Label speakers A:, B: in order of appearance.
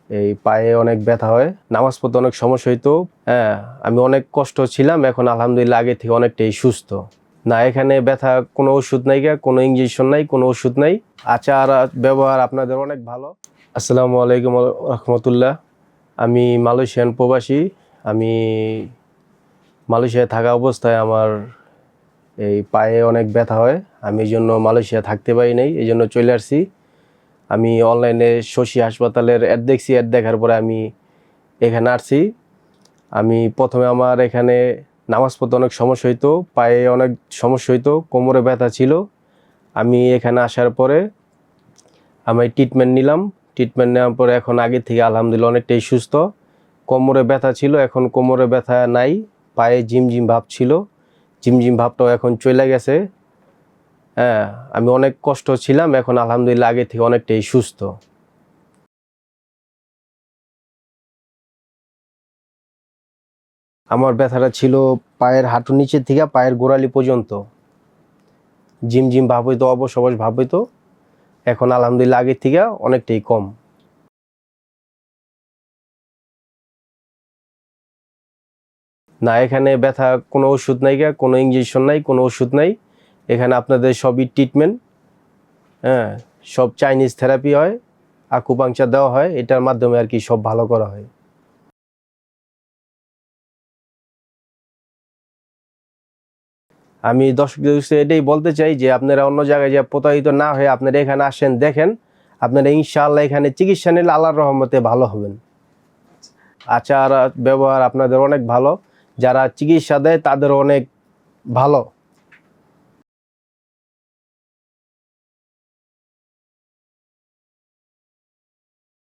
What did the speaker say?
A: এই পায়ে অনেক ব্যথা হয়, নামাজ পড়তে অনেক সমস্যা হইতো। হ্যাঁ, আমি অনেক কষ্ট ছিলাম, এখন আলহামদুলিল্লাহ আগে থেকে অনেকটাই সুস্থ। না, এখানে ব্যথা কোনো ওষুধ নাই, কোনো ইঞ্জেকশন নাই, কোনো ওষুধ নাই। আচার ব্যবহার আপনাদের অনেক ভালো। আসসালামু আলাইকুম রহমতুল্লাহ। আমি মালয়েশিয়ান প্রবাসী। আমি মালয়েশিয়ায় থাকা অবস্থায় আমার এই পায়ে অনেক ব্যথা হয়। আমি এই জন্য মালয়েশিয়া থাকতে পারি নাই, এই জন্য চলে আসছি। আমি অনলাইনে শশী হাসপাতালের অ্যাড দেখছি, অ্যাড দেখার পরে আমি এখানে আসছি। আমি প্রথমে আমার এখানে নামাজ পড়তে অনেক সমস্যা হইতো, পায়ে অনেক সমস্যা হইতো, কোমরে ব্যথা ছিল। আমি এখানে আসার পরে আমি ট্রিটমেন্ট নিলাম। ট্রিটমেন্ট নেওয়ার পরে এখন আগের থেকে আলহামদুলিল্লাহ অনেকটাই সুস্থ। কোমরে ব্যথা ছিল, এখন কোমরে ব্যথা নাই। পায়ে ঝিমঝিম ভাব ছিল, ঝিমঝিম ভাবটাও এখন চলে গেছে। হ্যাঁ, আমি অনেক কষ্ট ছিলাম, এখন আলহামদুলিল্লাহ আগের থেকে অনেকটাই সুস্থ। আমার ব্যথাটা ছিল পায়ের হাঁটুর নিচের থেকে পায়ের গোড়ালি পর্যন্ত। ঝিমঝিম ভাব হইতো, অবশ অবশ ভাব হইতো। এখন আলহামদুলিল্লাহ আগের থেকে অনেকটাই কম। না, এখানে ব্যথা কোনো ওষুধ নাই, কোনো ইঞ্জেকশন নাই, কোনো ওষুধ নাই। এখানে আপনাদের সবই ট্রিটমেন্ট। হ্যাঁ, সব চাইনিজ থেরাপি হয়, আকুপাংচার দেওয়া হয়, এটার মাধ্যমে আর কি সব ভালো করা হয়। আমি দর্শকদের এটাই বলতে চাই যে আপনারা অন্য জায়গায় যে প্রতারিত না হয়ে আপনারা এখানে আসেন, দেখেন, আপনারা ইনশাআল্লাহ এখানে চিকিৎসা নিলে আল্লাহর রহমতে ভালো হবেন। আচার ব্যবহার আপনাদের অনেক ভালো, যারা চিকিৎসা দেয় তাদের অনেক ভালো।